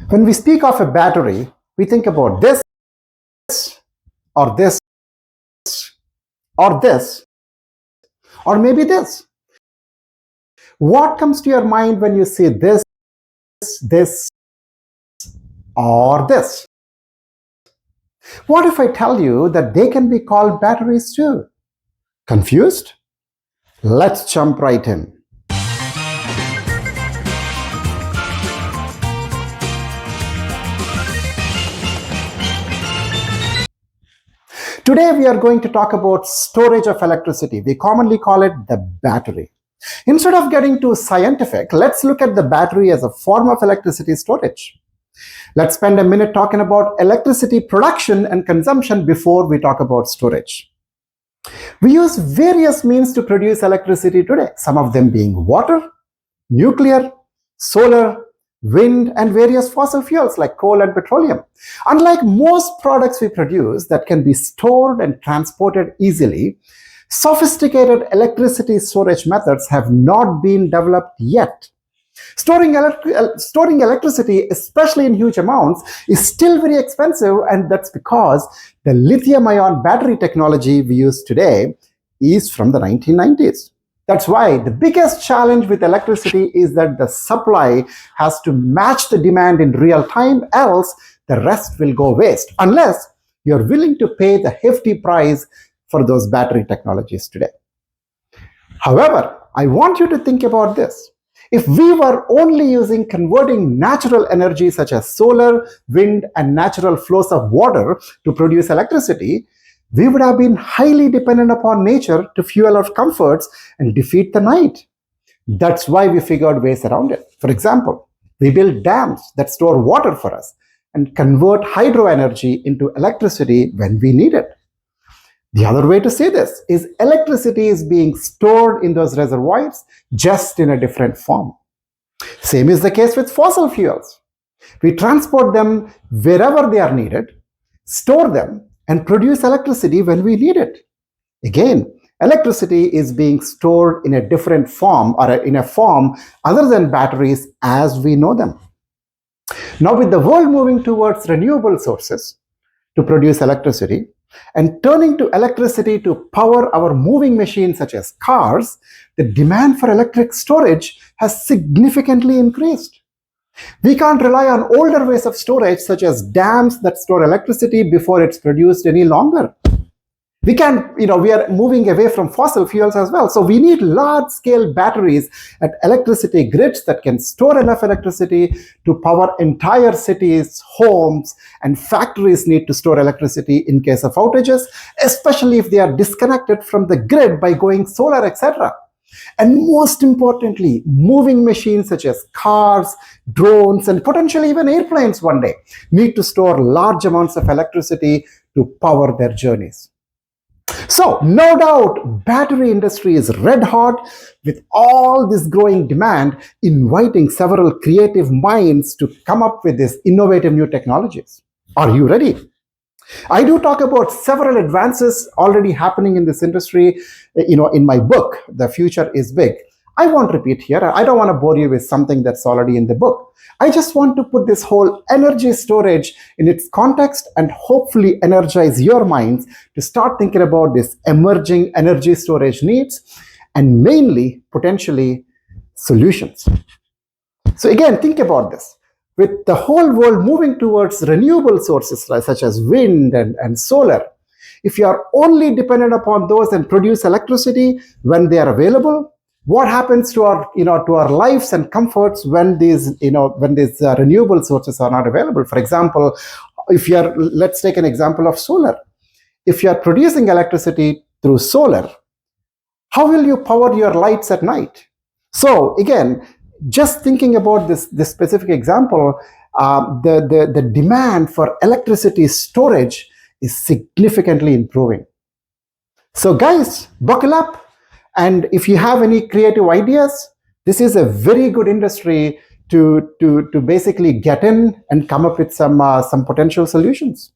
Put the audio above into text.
When we speak of a battery, we think about this or this or this or maybe this. What comes to your mind when you see this or this? What if I tell you that they can be called batteries too? Confused? Let's jump right in. Today we are going to talk about storage of electricity. We commonly call it the battery. Instead of getting too scientific, let's look at the battery as a form of electricity storage. Let's spend a minute talking about electricity production and consumption before we talk about storage. We use various means to produce electricity today, some of them being water, nuclear, solar, wind, and various fossil fuels like coal and petroleum. Unlike most products we produce that can be stored and transported easily, sophisticated electricity storage methods have not been developed yet. Storing electricity, especially in huge amounts, is still very expensive, and that's because the lithium-ion battery technology we use today is from the 1990s. That's why the biggest challenge with electricity is that the supply has to match the demand in real time, else the rest will go waste, unless you're willing to pay the hefty price for those battery technologies today. However, I want you to think about this. If we were only converting natural energy such as solar, wind, and natural flows of water to produce electricity, we would have been highly dependent upon nature to fuel our comforts and defeat the night. That's why we figured ways around it. For example, we build dams that store water for us and convert hydro energy into electricity when we need it. The other way to say this is electricity is being stored in those reservoirs, just in a different form. Same is the case with fossil fuels. We transport them wherever they are needed, store them, and produce electricity when we need it. Again, electricity is being stored in a different form, or in a form other than batteries as we know them. Now, with the world moving towards renewable sources to produce electricity and turning to electricity to power our moving machines such as cars, the demand for electric storage has significantly increased. We can't rely on older ways of storage such as dams that store electricity before it's produced any longer. We are moving away from fossil fuels as well. So we need large-scale batteries at electricity grids that can store enough electricity to power entire cities, homes, and factories need to store electricity in case of outages, especially if they are disconnected from the grid by going solar, etc. And most importantly, moving machines such as cars, drones, and potentially even airplanes one day need to store large amounts of electricity to power their journeys. So, no doubt, battery industry is red hot with all this growing demand, inviting several creative minds to come up with these innovative new technologies. Are you ready? I do talk about several advances already happening in this industry, in my book, The Future is Big. I won't repeat here. I don't want to bore you with something that's already in the book. I just want to put this whole energy storage in its context and hopefully energize your minds to start thinking about this emerging energy storage needs and mainly, potentially, solutions. So again, think about this. With the whole world moving towards renewable sources such as wind and solar, if you are only dependent upon those and produce electricity when they are available, what happens to our lives and comforts when these renewable sources are not available? For example, let's take an example of solar. If you are producing electricity through solar, how will you power your lights at night? So again, just thinking about this specific example, the demand for electricity storage is significantly improving. So guys, buckle up. And if you have any creative ideas, this is a very good industry to basically get in and come up with some potential solutions.